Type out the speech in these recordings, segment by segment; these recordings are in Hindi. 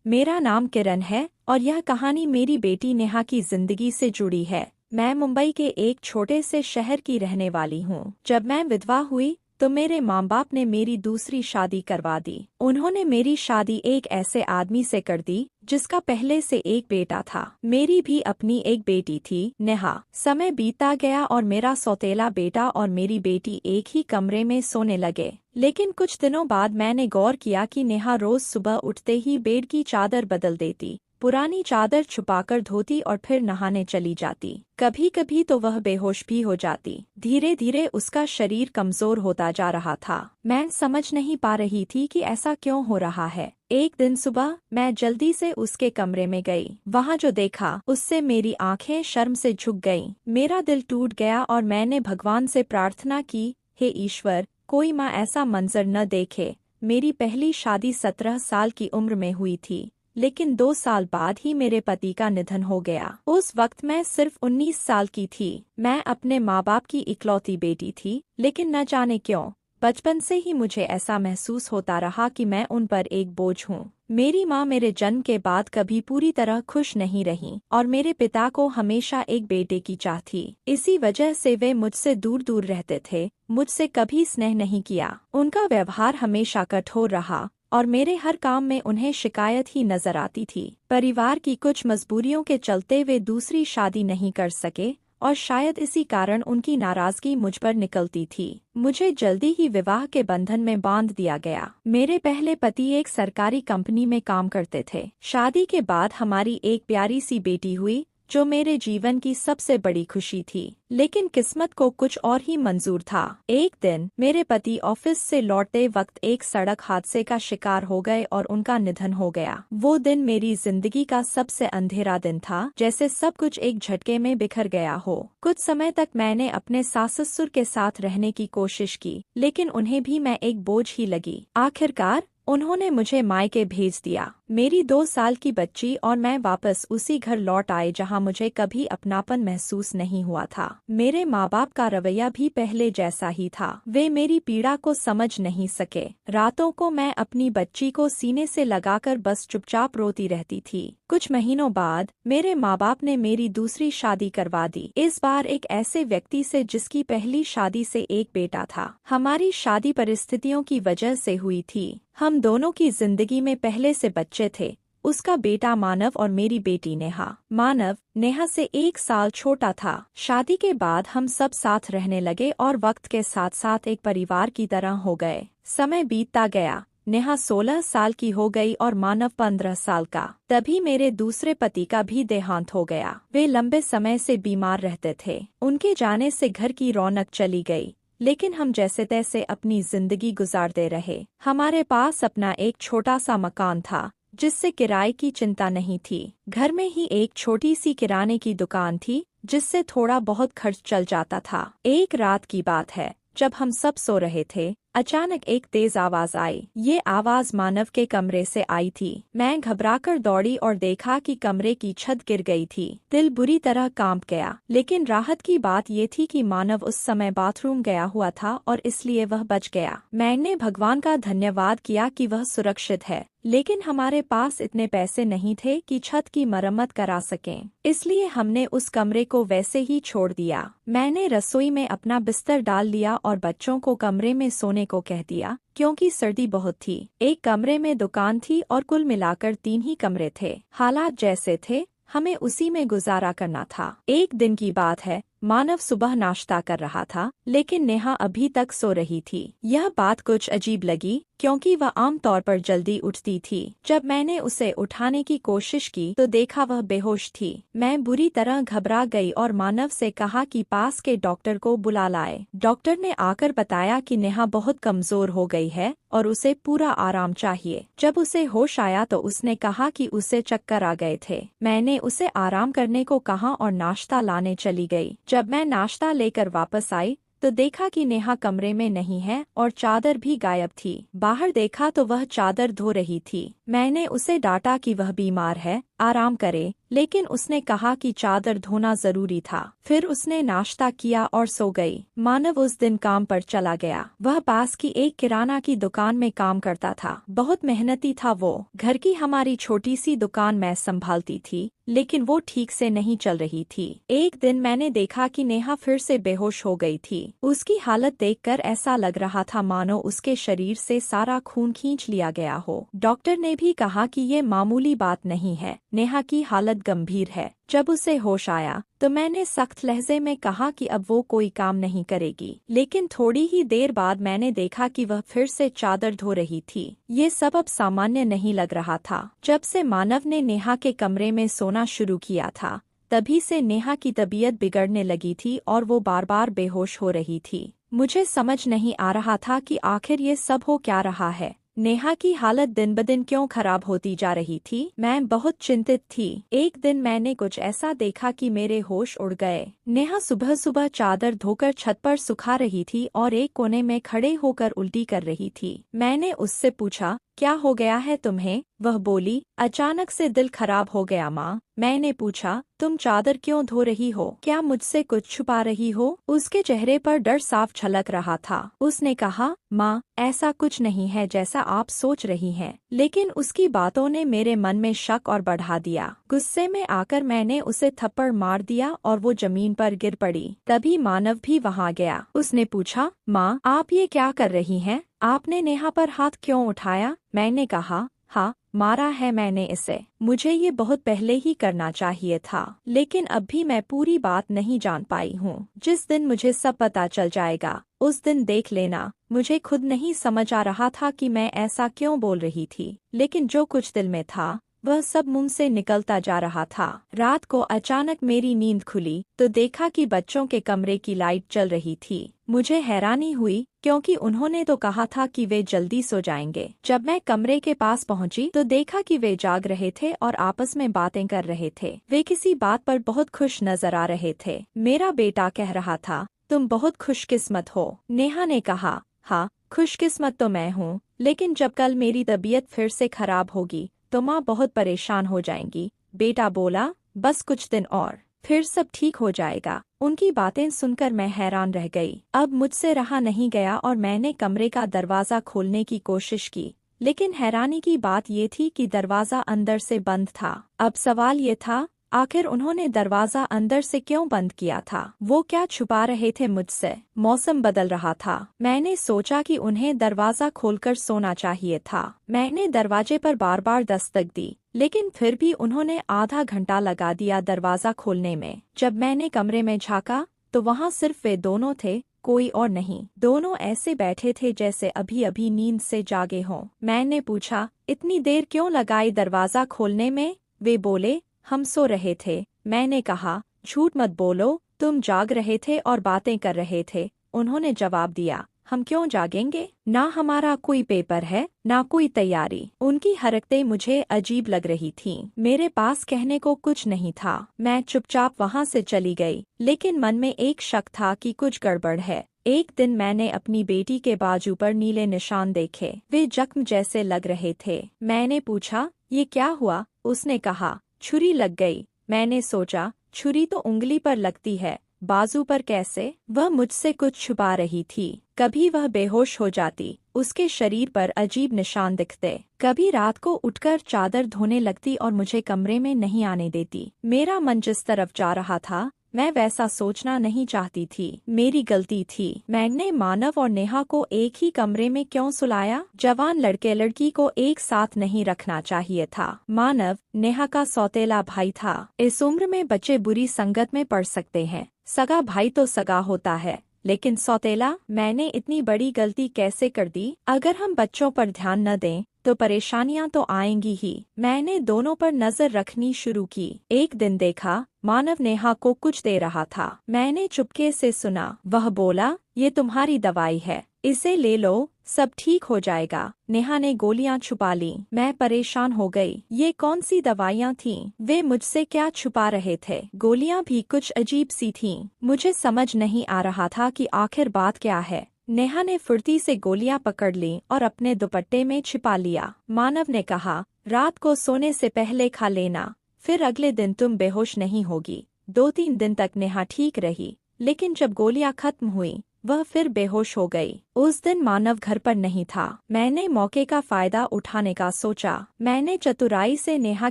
मेरा नाम किरण है और यह कहानी मेरी बेटी नेहा की जिंदगी से जुड़ी है। मैं मुंबई के एक छोटे से शहर की रहने वाली हूँ। जब मैं विधवा हुई तो मेरे माँ बाप ने मेरी दूसरी शादी करवा दी। उन्होंने मेरी शादी एक ऐसे आदमी से कर दी जिसका पहले से एक बेटा था। मेरी भी अपनी एक बेटी थी, नेहा। समय बीतता गया और मेरा सौतेला बेटा और मेरी बेटी एक ही कमरे में सोने लगे। लेकिन कुछ दिनों बाद मैंने गौर किया कि नेहा रोज सुबह उठते ही बेड की चादर बदल देती, पुरानी चादर छुपाकर धोती और फिर नहाने चली जाती। कभी कभी तो वह बेहोश भी हो जाती। धीरे धीरे उसका शरीर कमजोर होता जा रहा था। मैं समझ नहीं पा रही थी कि ऐसा क्यों हो रहा है। एक दिन सुबह मैं जल्दी से उसके कमरे में गई। वहाँ जो देखा उससे मेरी आंखें शर्म से झुक गईं। मेरा दिल टूट गया और मैंने भगवान से प्रार्थना की, हे ईश्वर, कोई माँ ऐसा मंजर न देखे। मेरी पहली शादी 17 साल की उम्र में हुई थी, लेकिन 2 साल बाद ही मेरे पति का निधन हो गया। उस वक्त मैं सिर्फ 19 साल की थी। मैं अपने माँ बाप की इकलौती बेटी थी, लेकिन न जाने क्यों बचपन से ही मुझे ऐसा महसूस होता रहा कि मैं उन पर एक बोझ हूँ। मेरी माँ मेरे जन्म के बाद कभी पूरी तरह खुश नहीं रही और मेरे पिता को हमेशा एक बेटे की चाह थी। इसी वजह से वे मुझसे दूर दूर रहते थे, मुझसे कभी स्नेह नहीं किया। उनका व्यवहार हमेशा कठोर रहा और मेरे हर काम में उन्हें शिकायत ही नजर आती थी। परिवार की कुछ मजबूरियों के चलते वे दूसरी शादी नहीं कर सके और शायद इसी कारण उनकी नाराजगी मुझ पर निकलती थी। मुझे जल्दी ही विवाह के बंधन में बांध दिया गया। मेरे पहले पति एक सरकारी कंपनी में काम करते थे। शादी के बाद हमारी एक प्यारी सी बेटी हुई, जो मेरे जीवन की सबसे बड़ी खुशी थी। लेकिन किस्मत को कुछ और ही मंजूर था। एक दिन मेरे पति ऑफिस से लौटते वक्त एक सड़क हादसे का शिकार हो गए और उनका निधन हो गया। वो दिन मेरी जिंदगी का सबसे अंधेरा दिन था, जैसे सब कुछ एक झटके में बिखर गया हो। कुछ समय तक मैंने अपने सास ससुर के साथ रहने की कोशिश की, लेकिन उन्हें भी मैं एक बोझ ही लगी। आखिरकार उन्होंने मुझे मायके भेज दिया। मेरी 2 साल की बच्ची और मैं वापस उसी घर लौट आए जहां मुझे कभी अपनापन महसूस नहीं हुआ था। मेरे माँ बाप का रवैया भी पहले जैसा ही था। वे मेरी पीड़ा को समझ नहीं सके। रातों को मैं अपनी बच्ची को सीने से लगाकर बस चुपचाप रोती रहती थी। कुछ महीनों बाद मेरे माँ बाप ने मेरी दूसरी शादी करवा दी, इस बार एक ऐसे व्यक्ति से जिसकी पहली शादी से एक बेटा था। हमारी शादी परिस्थितियों की वजह से हुई थी। हम दोनों की जिंदगी में पहले से बच्चे थे, उसका बेटा मानव और मेरी बेटी नेहा। मानव नेहा से 1 साल छोटा था। शादी के बाद हम सब साथ रहने लगे और वक्त के साथ साथ एक परिवार की तरह हो गए। समय बीतता गया, नेहा 16 साल की हो गई और मानव 15 साल का। तभी मेरे दूसरे पति का भी देहांत हो गया। वे लंबे समय से बीमार रहते थे। उनके जाने से घर की रौनक चली गई, लेकिन हम जैसे तैसे अपनी जिंदगी गुजारते रहे। हमारे पास अपना एक छोटा सा मकान था, जिससे किराए की चिंता नहीं थी। घर में ही एक छोटी सी किराने की दुकान थी, जिससे थोड़ा बहुत खर्च चल जाता था। एक रात की बात है, जब हम सब सो रहे थे, अचानक एक तेज आवाज आई। ये आवाज मानव के कमरे से आई थी। मैं घबराकर दौड़ी और देखा कि कमरे की छत गिर गई थी। दिल बुरी तरह कांप गया, लेकिन राहत की बात ये थी कि मानव उस समय बाथरूम गया हुआ था और इसलिए वह बच गया। मैंने भगवान का धन्यवाद किया कि वह सुरक्षित है, लेकिन हमारे पास इतने पैसे नहीं थे कि छत की मरम्मत करा सकें, इसलिए हमने उस कमरे को वैसे ही छोड़ दिया। मैंने रसोई में अपना बिस्तर डाल लिया और बच्चों को कमरे में सोने को कह दिया, क्योंकि सर्दी बहुत थी। एक कमरे में दुकान थी और कुल मिलाकर 3 ही कमरे थे। हालात जैसे थे, हमें उसी में गुजारा करना था। एक दिन की बात है, मानव सुबह नाश्ता कर रहा था, लेकिन नेहा अभी तक सो रही थी। यह बात कुछ अजीब लगी, क्योंकि वह आमतौर पर जल्दी उठती थी। जब मैंने उसे उठाने की कोशिश की तो देखा वह बेहोश थी। मैं बुरी तरह घबरा गई और मानव से कहा कि पास के डॉक्टर को बुला लाए। डॉक्टर ने आकर बताया कि नेहा बहुत कमजोर हो गई है और उसे पूरा आराम चाहिए। जब उसे होश आया तो उसने कहा कि उसे चक्कर आ गए थे। मैंने उसे आराम करने को कहा और नाश्ता लाने चली गई। जब मैं नाश्ता लेकर वापस आई तो देखा कि नेहा कमरे में नहीं है और चादर भी गायब थी। बाहर देखा तो वह चादर धो रही थी। मैंने उसे डांटा कि वह बीमार है, आराम करे, लेकिन उसने कहा कि चादर धोना जरूरी था। फिर उसने नाश्ता किया और सो गई। मानव उस दिन काम पर चला गया। वह पास की एक किराना की दुकान में काम करता था। बहुत मेहनती था वो। घर की हमारी छोटी सी दुकान मैं संभालती थी, लेकिन वो ठीक से नहीं चल रही थी। एक दिन मैंने देखा कि नेहा फिर से बेहोश हो गई थी। उसकी हालत देखकर ऐसा लग रहा था मानो उसके शरीर से सारा खून खींच लिया गया हो। डॉक्टर ने भी कहा कि ये मामूली बात नहीं है, नेहा की हालत गंभीर है। जब उसे होश आया तो मैंने सख्त लहजे में कहा कि अब वो कोई काम नहीं करेगी, लेकिन थोड़ी ही देर बाद मैंने देखा कि वह फिर से चादर धो रही थी। ये सब अब सामान्य नहीं लग रहा था। जब से मानव ने नेहा के कमरे में सोना शुरू किया था, तभी से नेहा की तबीयत बिगड़ने लगी थी और वो बार बार बेहोश हो रही थी। मुझे समझ नहीं आ रहा था कि आखिर ये सब हो क्या रहा है। नेहा की हालत दिन ब दिन क्यों खराब होती जा रही थी। मैं बहुत चिंतित थी। एक दिन मैंने कुछ ऐसा देखा कि मेरे होश उड़ गए। नेहा सुबह सुबह चादर धोकर छत पर सुखा रही थी और एक कोने में खड़े होकर उल्टी कर रही थी। मैंने उससे पूछा, क्या हो गया है तुम्हें? वह बोली, अचानक से दिल खराब हो गया माँ। मैंने पूछा, तुम चादर क्यों धो रही हो? क्या मुझसे कुछ छुपा रही हो? उसके चेहरे पर डर साफ झलक रहा था। उसने कहा, माँ, ऐसा कुछ नहीं है जैसा आप सोच रही हैं। लेकिन उसकी बातों ने मेरे मन में शक और बढ़ा दिया। गुस्से में आकर मैंने उसे थप्पड़ मार दिया और वो जमीन पर गिर पड़ी। तभी मानव भी वहाँ गया। उसने पूछा, माँ, आप ये क्या कर रही हैं? आपने नेहा पर हाथ क्यों उठाया? मैंने कहा, हाँ, मारा है मैंने इसे। मुझे ये बहुत पहले ही करना चाहिए था, लेकिन अब भी मैं पूरी बात नहीं जान पाई हूँ। जिस दिन मुझे सब पता चल जाएगा, उस दिन देख लेना। मुझे खुद नहीं समझ आ रहा था कि मैं ऐसा क्यों बोल रही थी, लेकिन जो कुछ दिल में था वह सब मुंह से निकलता जा रहा था। रात को अचानक मेरी नींद खुली तो देखा कि बच्चों के कमरे की लाइट चल रही थी। मुझे हैरानी हुई क्योंकि उन्होंने तो कहा था कि वे जल्दी सो जाएंगे। जब मैं कमरे के पास पहुंची तो देखा कि वे जाग रहे थे और आपस में बातें कर रहे थे। वे किसी बात पर बहुत खुश नजर आ रहे थे। मेरा बेटा कह रहा था, तुम बहुत खुशकिस्मत हो। नेहा ने कहा, हाँ, खुशकिस्मत तो मैं हूँ, लेकिन जब कल मेरी तबीयत फिर से खराब होगी तो माँ बहुत परेशान हो जाएंगी। बेटा बोला, बस कुछ दिन और, फिर सब ठीक हो जाएगा। उनकी बातें सुनकर मैं हैरान रह गई। अब मुझसे रहा नहीं गया और मैंने कमरे का दरवाज़ा खोलने की कोशिश की, लेकिन हैरानी की बात ये थी कि दरवाज़ा अंदर से बंद था। अब सवाल ये था, आखिर उन्होंने दरवाज़ा अंदर से क्यों बंद किया था? वो क्या छुपा रहे थे मुझसे? मौसम बदल रहा था। मैंने सोचा कि उन्हें दरवाज़ा खोलकर सोना चाहिए था। मैंने दरवाजे पर बार बार दस्तक दी, लेकिन फिर भी उन्होंने आधा घंटा लगा दिया दरवाज़ा खोलने में। जब मैंने कमरे में झाँका तो वहाँ सिर्फ वे दोनों थे, कोई और नहीं। दोनों ऐसे बैठे थे जैसे अभी अभी नींद से जागे हों। मैंने पूछा, इतनी देर क्यों लगाई दरवाज़ा खोलने में? वे बोले, हम सो रहे थे। मैंने कहा, झूठ मत बोलो, तुम जाग रहे थे और बातें कर रहे थे। उन्होंने जवाब दिया, हम क्यों जागेंगे? ना हमारा कोई पेपर है, ना कोई तैयारी। उनकी हरकतें मुझे अजीब लग रही थीं। मेरे पास कहने को कुछ नहीं था। मैं चुपचाप वहाँ से चली गई, लेकिन मन में एक शक था कि कुछ गड़बड़ है। एक दिन मैंने अपनी बेटी के बाजू पर नीले निशान देखे। वे जख्म जैसे लग रहे थे। मैंने पूछा, ये क्या हुआ? उसने कहा, छुरी लग गई। मैंने सोचा, छुरी तो उंगली पर लगती है, बाजू पर कैसे? वह मुझसे कुछ छुपा रही थी। कभी वह बेहोश हो जाती, उसके शरीर पर अजीब निशान दिखते। कभी रात को उठकर चादर धोने लगती और मुझे कमरे में नहीं आने देती। मेरा मन जिस तरफ जा रहा था, मैं वैसा सोचना नहीं चाहती थी। मेरी गलती थी। मैंने मानव और नेहा को एक ही कमरे में क्यों सुलाया? जवान लड़के लड़की को एक साथ नहीं रखना चाहिए था। मानव नेहा का सौतेला भाई था। इस उम्र में बच्चे बुरी संगत में पड़ सकते हैं। सगा भाई तो सगा होता है, लेकिन सौतेला? मैंने इतनी बड़ी गलती कैसे कर दी? अगर हम बच्चों पर ध्यान न दें तो परेशानियां तो आएंगी ही। मैंने दोनों पर नजर रखनी शुरू की। एक दिन देखा, मानव नेहा को कुछ दे रहा था। मैंने चुपके से सुना। वह बोला, ये तुम्हारी दवाई है, इसे ले लो, सब ठीक हो जाएगा। नेहा ने गोलियां छुपा लीं। मैं परेशान हो गई। ये कौन सी दवाइयां थीं? वे मुझसे क्या छुपा रहे थे? गोलियां भी कुछ अजीब सी थीं। मुझे समझ नहीं आ रहा था कि आखिर बात क्या है। नेहा ने फुर्ती से गोलियां पकड़ लीं और अपने दुपट्टे में छिपा लिया। मानव ने कहा, रात को सोने से पहले खा लेना, फिर अगले दिन तुम बेहोश नहीं होगी। 2-3 दिन तक नेहा ठीक रही, लेकिन जब गोलियां खत्म हुई वह फिर बेहोश हो गई। उस दिन मानव घर पर नहीं था। मैंने मौके का फायदा उठाने का सोचा। मैंने चतुराई से नेहा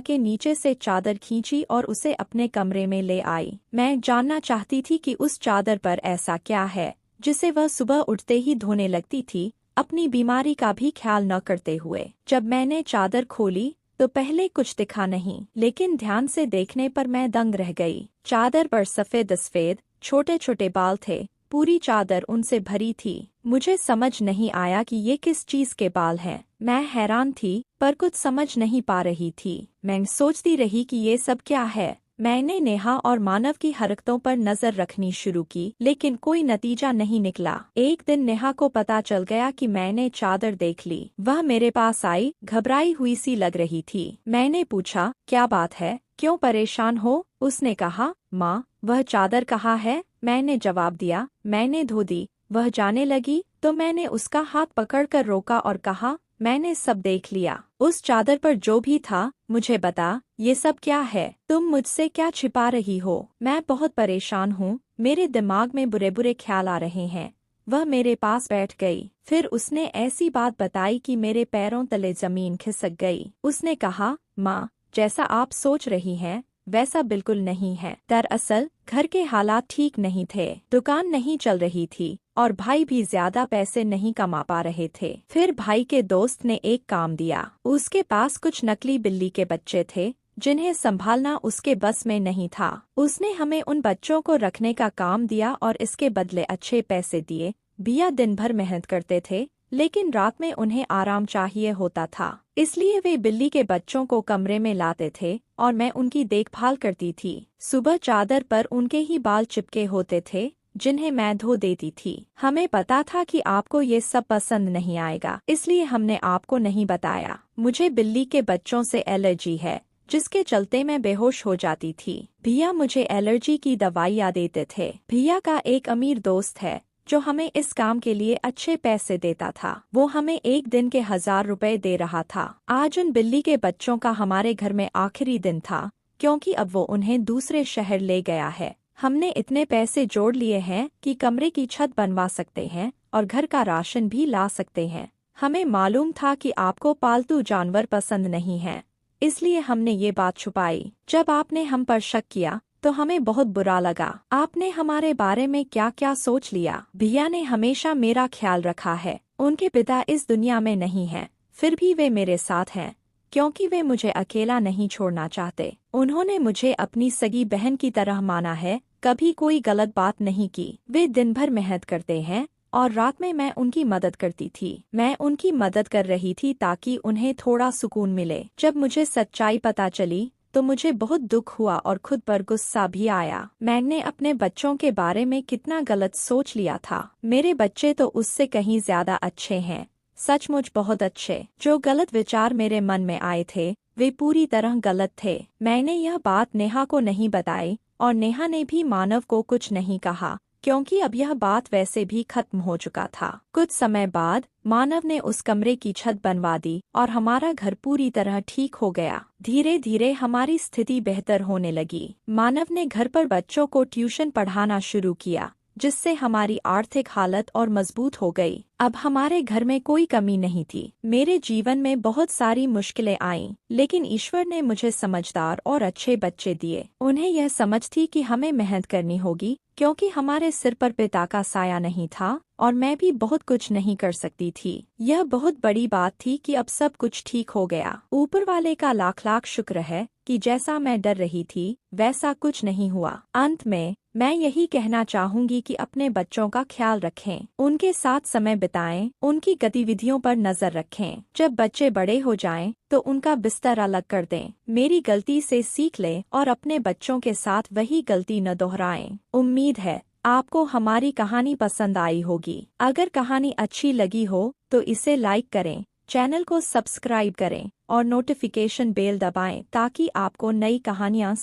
के नीचे से चादर खींची और उसे अपने कमरे में ले आई। मैं जानना चाहती थी कि उस चादर पर ऐसा क्या है जिसे वह सुबह उठते ही धोने लगती थी, अपनी बीमारी का भी ख्याल न करते हुए। जब मैंने चादर खोली तो पहले कुछ दिखा नहीं, लेकिन ध्यान से देखने पर मैं दंग रह गई। चादर पर सफेद सफेद छोटे छोटे बाल थे, पूरी चादर उनसे भरी थी। मुझे समझ नहीं आया कि ये किस चीज के बाल हैं। मैं हैरान थी पर कुछ समझ नहीं पा रही थी। मैं सोचती रही कि ये सब क्या है। मैंने नेहा और मानव की हरकतों पर नजर रखनी शुरू की, लेकिन कोई नतीजा नहीं निकला। एक दिन नेहा को पता चल गया कि मैंने चादर देख ली। वह मेरे पास आई, घबराई हुई सी लग रही थी। मैंने पूछा, क्या बात है, क्यों परेशान हो? उसने कहा, माँ, वह चादर कहाँ है? मैंने जवाब दिया, मैंने धो दी। वह जाने लगी तो मैंने उसका हाथ पकड़कर रोका और कहा, मैंने सब देख लिया। उस चादर पर जो भी था मुझे बता, ये सब क्या है? तुम मुझसे क्या छिपा रही हो? मैं बहुत परेशान हूँ, मेरे दिमाग में बुरे बुरे ख्याल आ रहे हैं। वह मेरे पास बैठ गई। फिर उसने ऐसी बात बताई कि मेरे पैरों तले जमीन खिसक गई। उसने कहा, माँ, जैसा आप सोच रही हैं वैसा बिल्कुल नहीं है। दरअसल घर के हालात ठीक नहीं थे, दुकान नहीं चल रही थी और भाई भी ज्यादा पैसे नहीं कमा पा रहे थे। फिर भाई के दोस्त ने एक काम दिया। उसके पास कुछ नकली बिल्ली के बच्चे थे जिन्हें संभालना उसके बस में नहीं था। उसने हमें उन बच्चों को रखने का काम दिया और इसके बदले अच्छे पैसे दिए। भैया दिन भर मेहनत करते थे, लेकिन रात में उन्हें आराम चाहिए होता था, इसलिए वे बिल्ली के बच्चों को कमरे में लाते थे और मैं उनकी देखभाल करती थी। सुबह चादर पर उनके ही बाल चिपके होते थे जिन्हें मैं धो देती थी। हमें पता था कि आपको ये सब पसंद नहीं आएगा, इसलिए हमने आपको नहीं बताया। मुझे बिल्ली के बच्चों से एलर्जी है, जिसके चलते मैं बेहोश हो जाती थी। भैया मुझे एलर्जी की दवाइयाँ देते थे। भैया का एक अमीर दोस्त है जो हमें इस काम के लिए अच्छे पैसे देता था। वो हमें एक दिन के 1000 रुपए दे रहा था। आज उन बिल्ली के बच्चों का हमारे घर में आखिरी दिन था, क्योंकि अब वो उन्हें दूसरे शहर ले गया है। हमने इतने पैसे जोड़ लिए हैं कि कमरे की छत बनवा सकते हैं और घर का राशन भी ला सकते हैं। हमें मालूम था कि आपको पालतू जानवर पसंद नहीं है, इसलिए हमने ये बात छुपाई। जब आपने हम पर शक किया तो हमें बहुत बुरा लगा। आपने हमारे बारे में क्या क्या सोच लिया। भैया ने हमेशा मेरा ख्याल रखा है। उनके पिता इस दुनिया में नहीं हैं, फिर भी वे मेरे साथ हैं, क्योंकि वे मुझे अकेला नहीं छोड़ना चाहते। उन्होंने मुझे अपनी सगी बहन की तरह माना है, कभी कोई गलत बात नहीं की। वे दिन भर मेहनत करते हैं और रात में मैं उनकी मदद करती थी। मैं उनकी मदद कर रही थी ताकि उन्हें थोड़ा सुकून मिले। जब मुझे सच्चाई पता चली तो मुझे बहुत दुख हुआ और खुद पर गुस्सा भी आया। मैंने अपने बच्चों के बारे में कितना गलत सोच लिया था। मेरे बच्चे तो उससे कहीं ज्यादा अच्छे हैं, सचमुच बहुत अच्छे। जो गलत विचार मेरे मन में आए थे वे पूरी तरह गलत थे। मैंने यह बात नेहा को नहीं बताई और नेहा ने भी मानव को कुछ नहीं कहा, क्योंकि अब यह बात वैसे भी खत्म हो चुका था। कुछ समय बाद मानव ने उस कमरे की छत बनवा दी और हमारा घर पूरी तरह ठीक हो गया। धीरे धीरे हमारी स्थिति बेहतर होने लगी। मानव ने घर पर बच्चों को ट्यूशन पढ़ाना शुरू किया, जिससे हमारी आर्थिक हालत और मजबूत हो गई। अब हमारे घर में कोई कमी नहीं थी। मेरे जीवन में बहुत सारी मुश्किलें आईं, लेकिन ईश्वर ने मुझे समझदार और अच्छे बच्चे दिए। उन्हें यह समझ थी कि हमें मेहनत करनी होगी, क्योंकि हमारे सिर पर पिता का साया नहीं था और मैं भी बहुत कुछ नहीं कर सकती थी। यह बहुत बड़ी बात थी कि अब सब कुछ ठीक हो गया। ऊपर वाले का लाख लाख शुक्र है कि जैसा मैं डर रही थी वैसा कुछ नहीं हुआ। अंत में मैं यही कहना चाहूंगी कि अपने बच्चों का ख्याल रखें, उनके साथ समय बिताएं, उनकी गतिविधियों पर नजर रखें। जब बच्चे बड़े हो जाएं तो उनका बिस्तर अलग कर दें। मेरी गलती से सीख लें और अपने बच्चों के साथ वही गलती न दोहराएं। उम्मीद है आपको हमारी कहानी पसंद आई होगी। अगर कहानी अच्छी लगी हो तो इसे लाइक करें, चैनल को सब्सक्राइब करें और नोटिफिकेशन बेल दबाएं ताकि आपको नई कहानियाँ